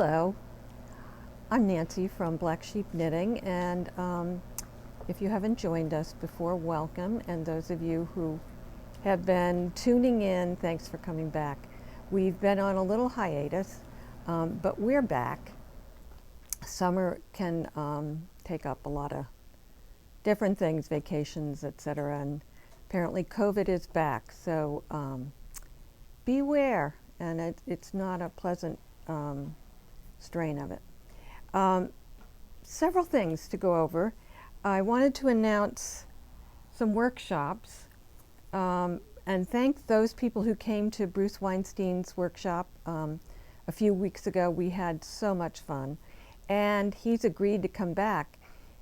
Hello, I'm Nancy from Black Sheep Knitting, and if you haven't joined us before, welcome, and those of you who have been tuning in, thanks for coming back. We've been on a little hiatus, but we're back. Summer can take up a lot of different things, vacations, etc., and apparently COVID is back, so beware, and it's not a pleasant strain of it. Several things to go over. I wanted to announce some workshops and thank those people who came to Bruce Weinstein's workshop a few weeks ago. We had so much fun, and he's agreed to come back,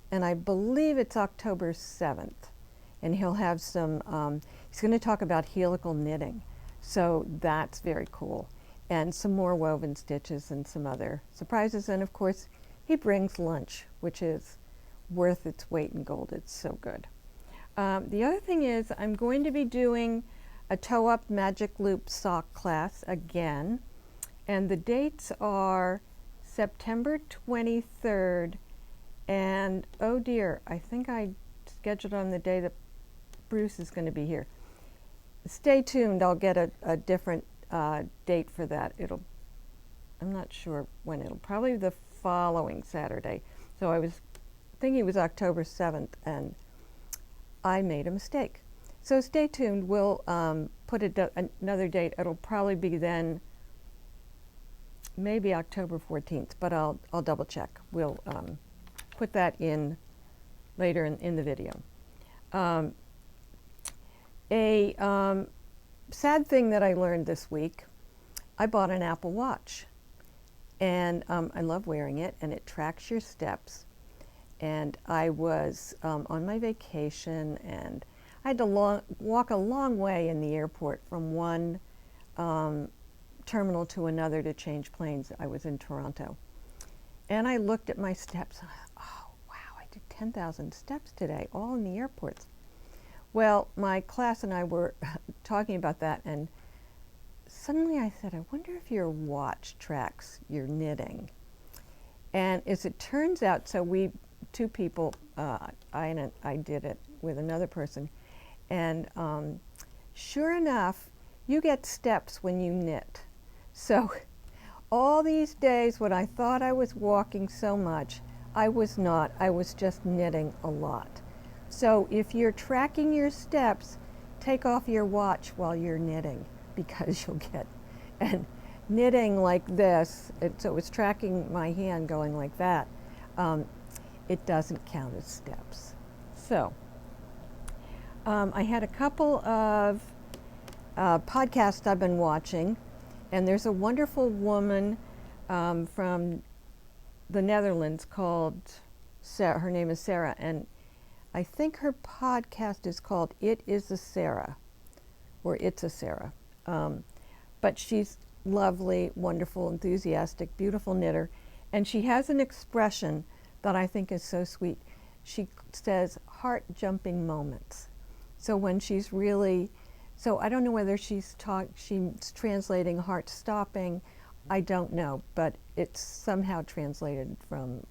and I believe it's October 7th, and he'll have some, he's going to talk about helical knitting, so that's very cool, and some more woven stitches and some other surprises. And of course he brings lunch, which is worth its weight in gold. It's so good. The other thing is I'm going to be doing a toe up magic loop sock class again, and the dates are September 23rd, and oh dear, I think I scheduled on the day that Bruce is going to be here. Stay tuned, I'll get a different date for that. I'm not sure when, it'll probably be the following Saturday. So I was thinking it was October 7th, and I made a mistake. So stay tuned, we'll put another date. It'll probably be then, maybe October 14th, but I'll double check. We'll put that in later in the video. A sad thing that I learned this week, I bought an Apple Watch, and I love wearing it, and it tracks your steps. And I was on my vacation, and I had to walk a long way in the airport from one terminal to another to change planes. I was in Toronto, and I looked at my steps, and I thought, oh wow, I did 10,000 steps today, all in the airports. Well, my class and I were talking about that, and suddenly I said, I wonder if your watch tracks your knitting. And as it turns out, so two people, I did it with another person, and sure enough, you get steps when you knit. So all these days when I thought I was walking so much, I was not. I was just knitting a lot. So if you're tracking your steps, take off your watch while you're knitting, because you'll get, and knitting like this, so it's tracking my hand going like that, it doesn't count as steps. So I had a couple of podcasts I've been watching, and there's a wonderful woman from the Netherlands called Sarah. Her name is Sarah, and I think her podcast is called It Is a Sarah, or It's a Sarah. But she's lovely, wonderful, enthusiastic, beautiful knitter, and she has an expression that I think is so sweet. She says heart-jumping moments. So when she's really, so I don't know whether she's translating heart-stopping, I don't know, but it's somehow translated from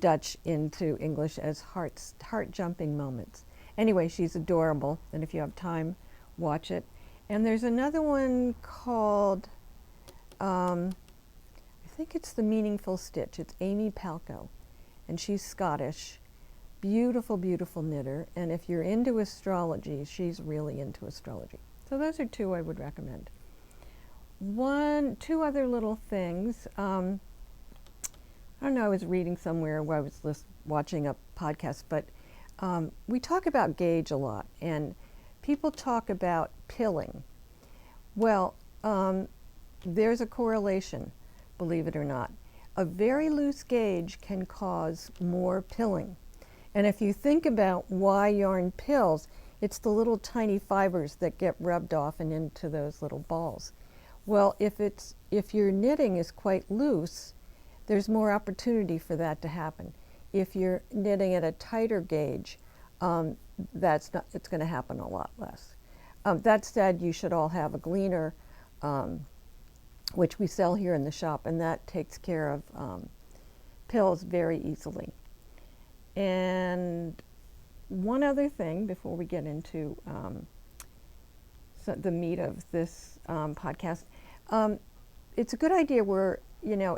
Dutch into English as heart-jumping moments. Anyway, she's adorable, and if you have time, watch it. And there's another one called, I think it's The Meaningful Stitch. It's Amy Palko, and she's Scottish. Beautiful, beautiful knitter, and if you're into astrology, she's really into astrology. So those are two I would recommend. Two other little things. I don't know, I was reading somewhere where I was watching a podcast, but we talk about gauge a lot, and people talk about pilling. Well, there's a correlation, believe it or not. A very loose gauge can cause more pilling. And if you think about why yarn pills, it's the little tiny fibers that get rubbed off and into those little balls. Well, if your knitting is quite loose, there's more opportunity for that to happen. If you're knitting at a tighter gauge, it's going to happen a lot less. That said, you should all have a gleaner which we sell here in the shop, and that takes care of pills very easily. And one other thing before we get into the meat of this podcast, it's a good idea. We're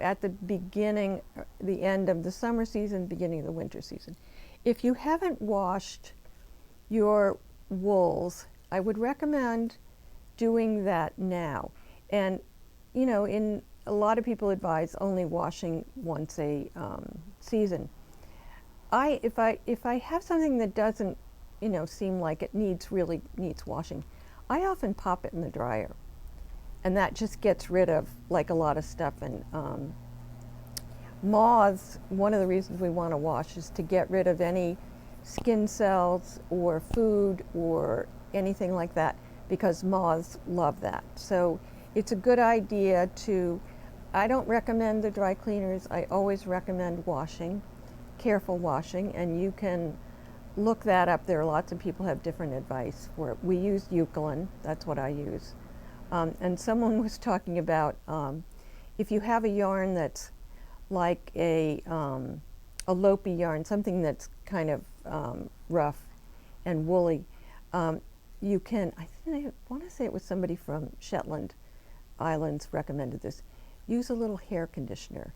at the beginning, the end of the summer season, beginning of the winter season. If you haven't washed your wools, I would recommend doing that now. And in a lot of people advise only washing once a season. If I have something that doesn't seem like it really needs washing, I often pop it in the dryer, and that just gets rid of like a lot of stuff. And moths, one of the reasons we want to wash is to get rid of any skin cells or food or anything like that, because moths love that. So it's a good idea I don't recommend the dry cleaners. I always recommend washing, careful washing, and you can look that up. There are lots of people have different advice for it. We use eucalyptus, that's what I use. And someone was talking about if you have a yarn that's like a lopey yarn, something that's kind of rough and woolly, you can, I want to say it was somebody from Shetland Islands recommended this, use a little hair conditioner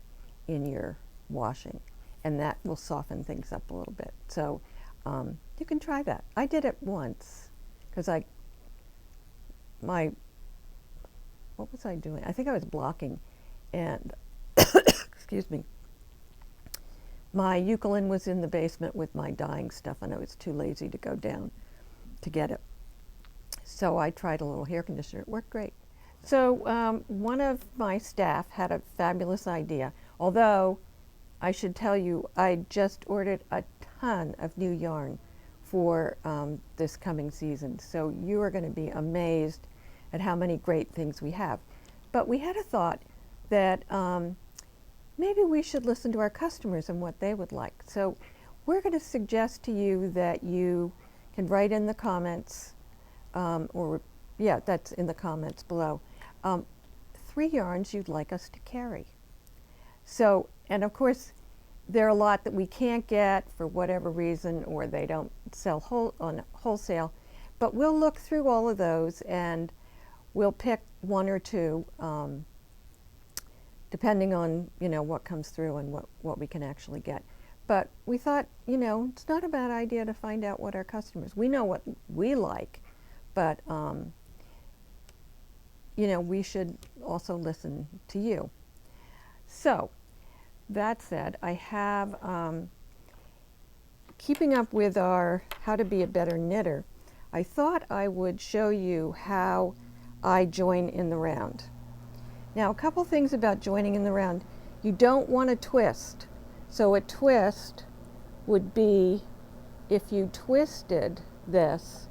in your washing, and that will soften things up a little bit. So you can try that. I did it once because what was I doing? I think I was blocking, and excuse me, my eucalyptus was in the basement with my dyeing stuff, and I was too lazy to go down to get it. So I tried a little hair conditioner. It worked great. So one of my staff had a fabulous idea, although I should tell you I just ordered a ton of new yarn for this coming season. So you are going to be amazed at how many great things we have. But we had a thought that maybe we should listen to our customers and what they would like. So we're going to suggest to you that you can write in the comments, that's in the comments below, 3 yarns you'd like us to carry. So, and of course, there are a lot that we can't get for whatever reason, or they don't sell on wholesale, but we'll look through all of those and we'll pick 1 or 2, depending on what comes through and what we can actually get. But we thought it's not a bad idea to find out what our customers, we know what we like, but we should also listen to you. So that said, I have keeping up with our how to be a better knitter, I thought I would show you how I join in the round. Now, a couple things about joining in the round. You don't want to twist. So a twist would be if you twisted this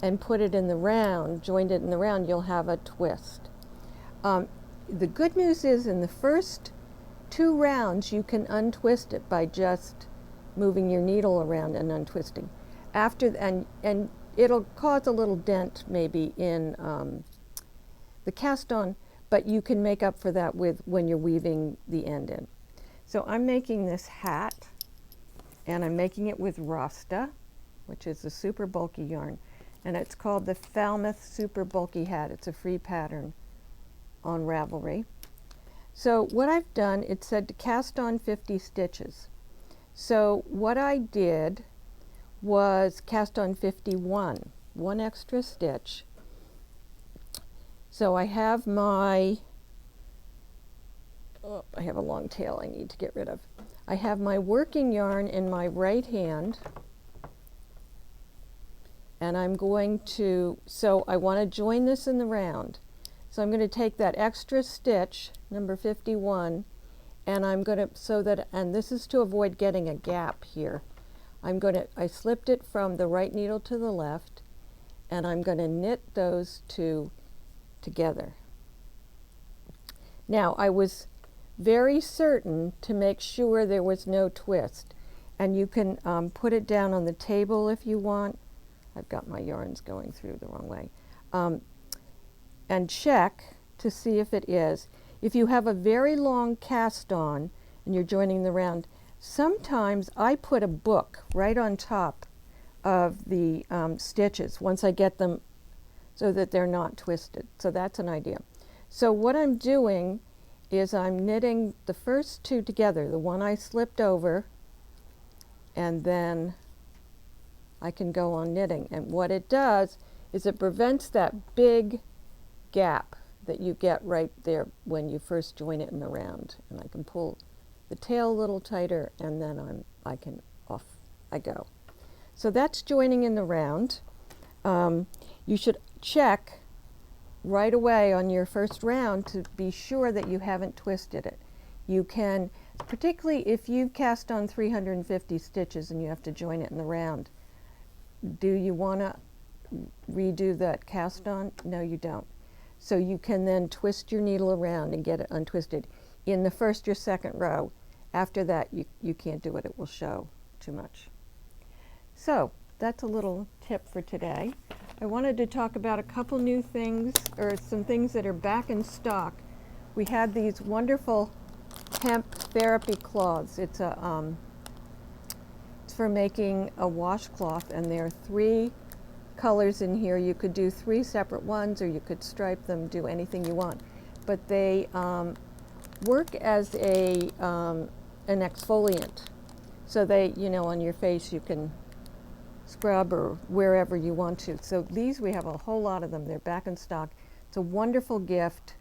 and put it in the round, joined it in the round, you'll have a twist. The good news is in the first 2 rounds you can untwist it by just moving your needle around and untwisting. And it'll cause a little dent maybe in the cast on, but you can make up for that when you're weaving the end in. So I'm making this hat, and I'm making it with Rasta, which is a super bulky yarn, and it's called the Falmouth Super Bulky Hat. It's a free pattern on Ravelry. So what I've done, it said to cast on 50 stitches. So what I did was cast on 51, 1 extra stitch. So I have I have a long tail I need to get rid of. I have my working yarn in my right hand, and I'm going to, so I want to join this in the round. So I'm going to take that extra stitch, number 51, and I'm going to, and this is to avoid getting a gap here. I slipped it from the right needle to the left, and I'm going to knit those 2 together. Now, I was very certain to make sure there was no twist, and you can put it down on the table if you want. I've got my yarns going through the wrong way. And check to see if it is. If you have a very long cast on and you're joining the round, sometimes I put a book right on top of the stitches once I get them so that they're not twisted. So that's an idea. So what I'm doing is I'm knitting the first two together, the one I slipped over, and then I can go on knitting. And what it does is it prevents that big gap that you get right there when you first join it in the round. And I can pull the tail a little tighter, and then I can off I go. So that's joining in the round. You should check right away on your first round to be sure that you haven't twisted it. You can, particularly if you've cast on 350 stitches and you have to join it in the round, do you want to redo that cast on? No, you don't. So you can then twist your needle around and get it untwisted in the first or second row. After that, you can't do it. It will show too much. So that's a little tip for today. I wanted to talk about a couple new things, or some things that are back in stock. We had these wonderful hemp therapy cloths. It's for making a washcloth, and there are 3 colors in here. You could do 3 separate ones, or you could stripe them, do anything you want. But they work as an exfoliant. So they, on your face you can scrub or wherever you want to. So these, we have a whole lot of them. They're back in stock. It's a wonderful gift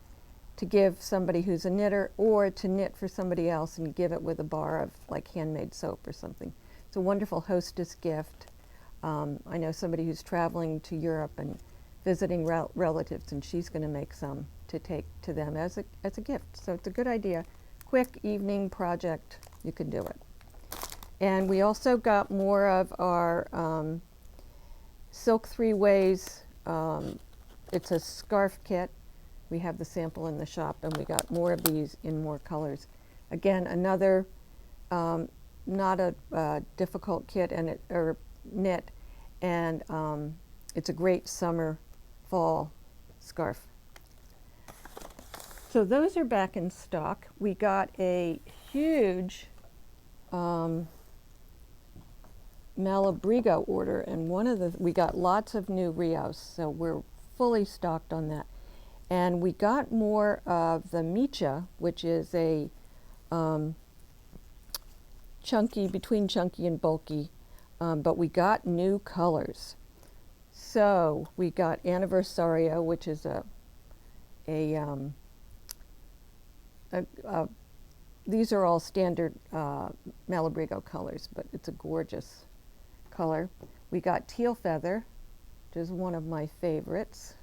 to give somebody who's a knitter, or to knit for somebody else and give it with a bar of like handmade soap or something. It's a wonderful hostess gift. I know somebody who's traveling to Europe and visiting relatives, and she's going to make some to take to them as a gift. So it's a good idea. Quick evening project, you can do it. And we also got more of our Silk 3 Ways. It's a scarf kit. We have the sample in the shop, and we got more of these in more colors. Again, another not a difficult kit or knit, and it's a great summer, fall scarf. So those are back in stock. We got a huge Malabrigo order, and we got lots of new Rios, so we're fully stocked on that. And we got more of the Micha, which is a chunky, between chunky and bulky, but we got new colors. So we got Anniversario, which is these are all standard Malabrigo colors, but it's a gorgeous color. We got Teal Feather, which is one of my favorites.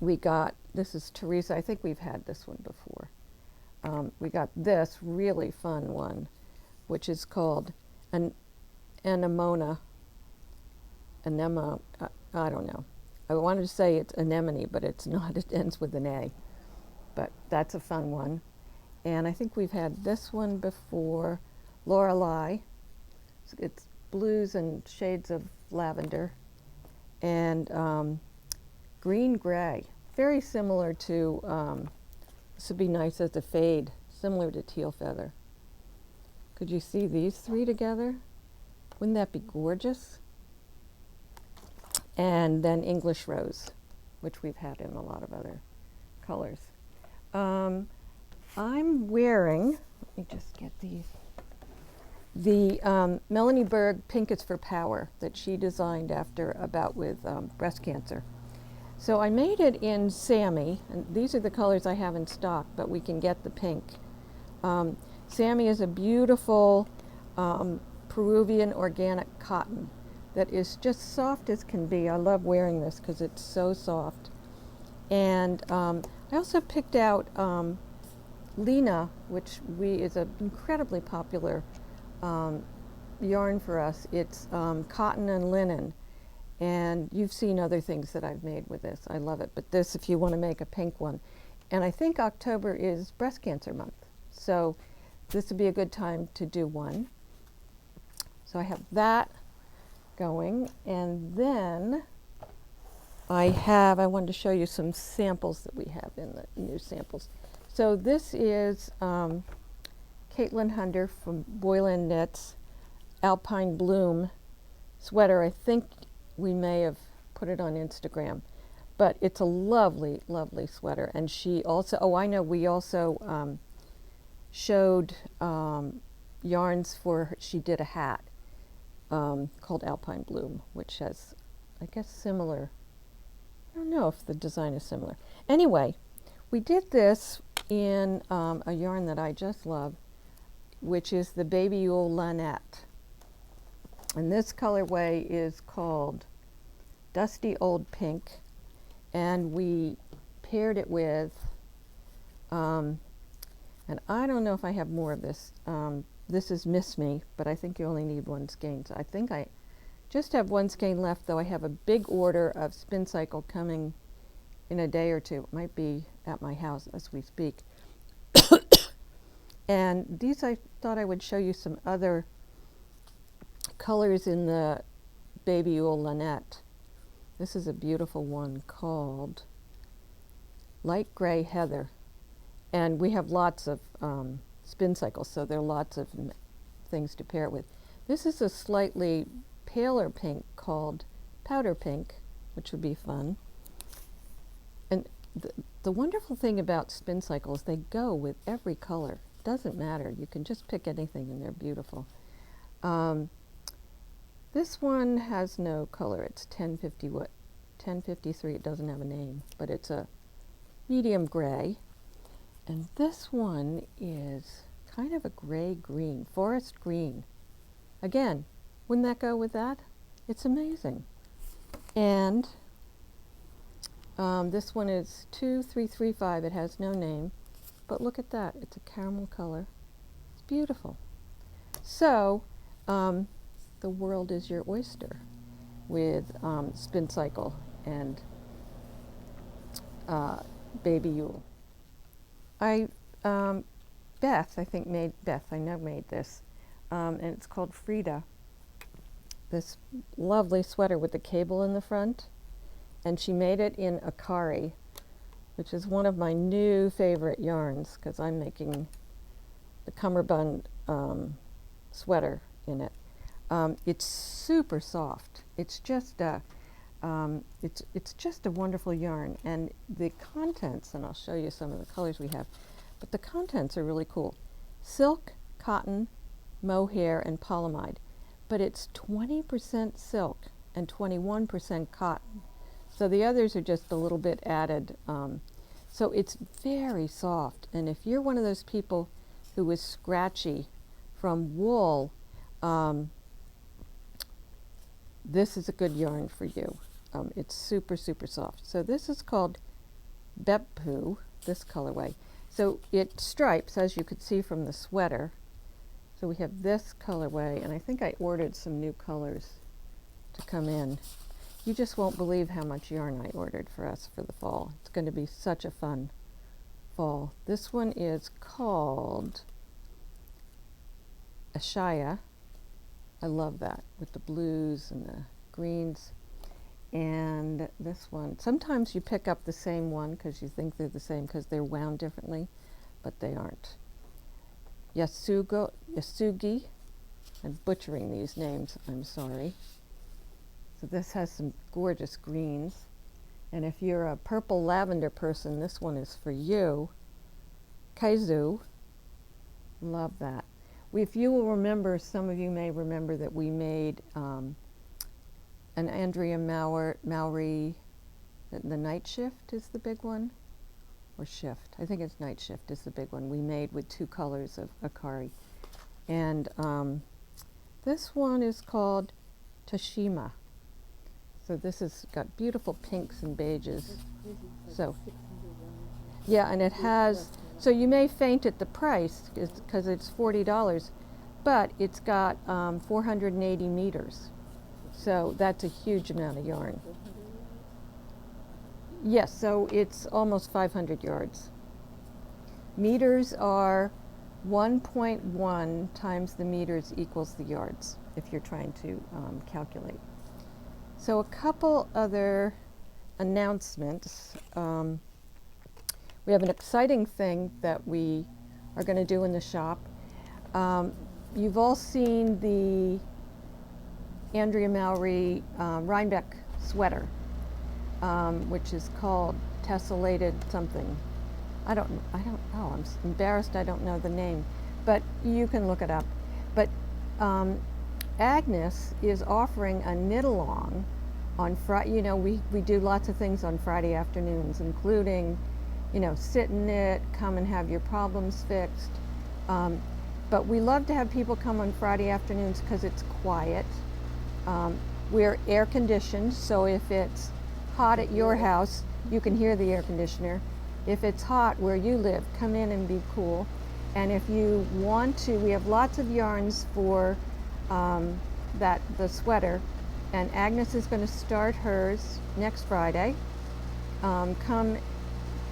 We got, this is Teresa, I think we've had this one before. We got this really fun one, which is called Anemona. I don't know. I wanted to say it's anemone, but it's not. It ends with an A. But that's a fun one. And I think we've had this one before, Lorelei. It's blues and shades of lavender. And green gray, very similar to, this would be nice as a fade, similar to Teal Feather. Could you see these 3 together? Wouldn't that be gorgeous? And then English Rose, which we've had in a lot of other colors. I'm wearing, let me just get these, the Melanie Berg Pink is for Power that she designed after a bout with breast cancer. So I made it in Sammy, and these are the colors I have in stock, but we can get the pink. Sammy is a beautiful Peruvian organic cotton that is just soft as can be. I love wearing this because it's so soft. And I also picked out Lena, which is an incredibly popular yarn for us. It's cotton and linen. And you've seen other things that I've made with this. I love it. But this, if you want to make a pink one. And I think October is breast cancer month. So this would be a good time to do one. So I have that going. And then I wanted to show you some samples that we have in the new samples. So this is Caitlin Hunter from Boylan Knits, Alpine Bloom sweater. I think we may have put it on Instagram, but it's a lovely, lovely sweater. And she also, oh, I know, we also showed yarns for her. She did a hat called Alpine Bloom, which has, I guess, similar. I don't know if the design is similar. Anyway, we did this in a yarn that I just love, which is the Baby Yule Lanette. And this colorway is called Dusty Old Pink. And we paired it with, and I don't know if I have more of this. This is Miss Me, but I think you only need one skein. So I think I just have one skein left, though I have a big order of Spin Cycle coming in a day or two. It might be at my house as we speak. And these, I thought I would show you some other colors in the Baby Yule Lanette. This is a beautiful one called Light Gray Heather. And we have lots of Spin Cycles, so there are lots of things to pair it with. This is a slightly paler pink called Powder Pink, which would be fun. And the wonderful thing about Spin Cycles, they go with every color. Doesn't matter. You can just pick anything and they're beautiful. This one has no color. It's 1050 what? 1053. It doesn't have a name, but it's a medium gray. And this one is kind of a gray-green, forest green. Again, wouldn't that go with that? It's amazing. And this one is 2335. It has no name, but look at that. It's a caramel color. It's beautiful. So, the world is your oyster with Spin Cycle and Baby Yule. Beth, I think I know made this, and it's called Frida. This lovely sweater with the cable in the front, and she made it in Akari, which is one of my new favorite yarns because I'm making the cummerbund sweater in it. It's super soft. It's just a wonderful yarn, and the contents, and I'll show you some of the colors we have, but the contents are really cool. Silk, cotton, mohair, and polyamide, but it's 20% silk and 21% cotton. So the others are just a little bit added. So it's very soft, and if you're one of those people who is scratchy from wool, this is a good yarn for you. It's super, super soft. So this is called Beppu, this colorway. So it stripes, as you could see from the sweater. So we have this colorway, and I think I ordered some new colors to come in. You just won't believe how much yarn I ordered for us for the fall. It's going to be such a fun fall. This one is called Ashaya. I love that, with the blues and the greens. And this one, sometimes you pick up the same one because you think they're the same because they're wound differently, but they aren't. Yasugi. I'm butchering these names, I'm sorry. So this has some gorgeous greens. And if you're a purple lavender person, this one is for you. Kaizu. Love that. If you will remember, some of you may remember that we made an Andrea Mowry, the Night Shift is the big one, or Shift. I think it's Night Shift is the big one. We made with 2 colors of Akari. And this one is called Tashima. So this has got beautiful pinks and beiges. So, yeah, and it has, so you may faint at the price because it's $40, but it's got 480 meters. So that's a huge amount of yarn. Yes, so it's almost 500 yards. Meters are 1.1 times the meters equals the yards, if you're trying to calculate. So a couple other announcements. We have an exciting thing that we are going to do in the shop. You've all seen the Andrea Mowry Rhinebeck sweater, which is called tessellated something. I don't know. I'm embarrassed I don't know the name, but you can look it up. But Agnes is offering a knit along on Friday. You know, we do lots of things on Friday afternoons, including, you know, sit and knit, come and have your problems fixed. But we love to have people come on Friday afternoons because it's quiet. We're air conditioned, so if it's hot at your house, you can hear the air conditioner. If it's hot where you live, come in and be cool. And if you want to, we have lots of yarns for the sweater, and Agnes is going to start hers next Friday. Come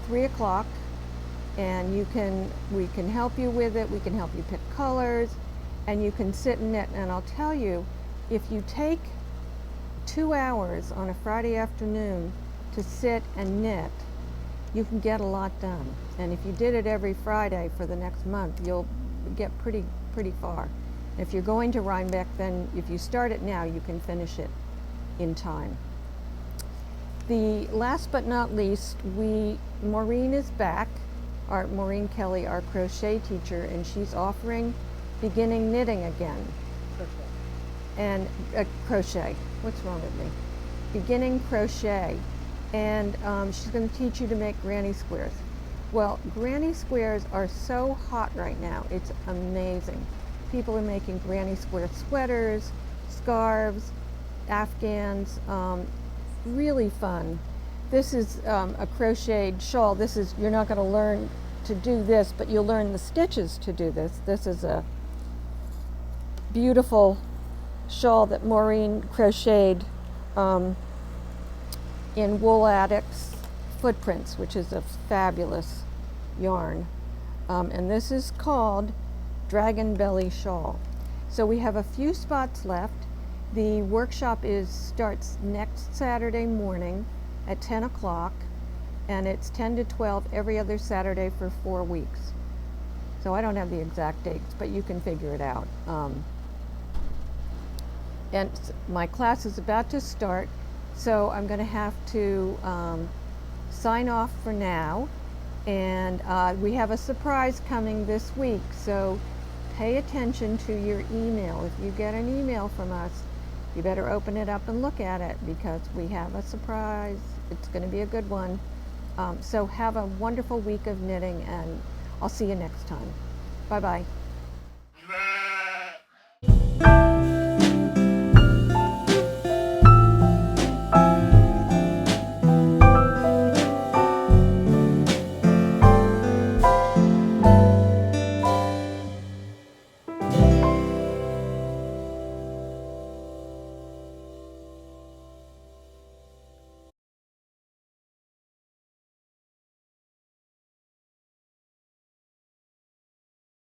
3 o'clock, and we can help you with it. We can help you pick colors, and you can sit and knit. And I'll tell you, if you take 2 hours on a Friday afternoon to sit and knit, you can get a lot done. And if you did it every Friday for the next month, you'll get pretty far. If you're going to Rhinebeck, then if you start it now, you can finish it in time. The last but not least, Maureen is back, Maureen Kelly, our crochet teacher, and she's offering beginning knitting again. And crochet. What's wrong with me? Beginning crochet. And she's going to teach you to make granny squares. Well, granny squares are so hot right now. It's amazing. People are making granny square sweaters, scarves, afghans. Really fun. This is a crocheted shawl. You're not going to learn to do this, but you'll learn the stitches to do this. This is a beautiful shawl that Maureen crocheted in Wool Addicts Footprints, which is a fabulous yarn. And this is called Dragon Belly Shawl. So we have a few spots left. The workshop starts next Saturday morning at 10 o'clock, and it's 10 to 12 every other Saturday for 4 weeks. So I don't have the exact dates, but you can figure it out. And my class is about to start, so I'm going to have to sign off for now. And we have a surprise coming this week, so pay attention to your email. If you get an email from us, you better open it up and look at it, because we have a surprise. It's going to be a good one. So have a wonderful week of knitting, and I'll see you next time. Bye-bye.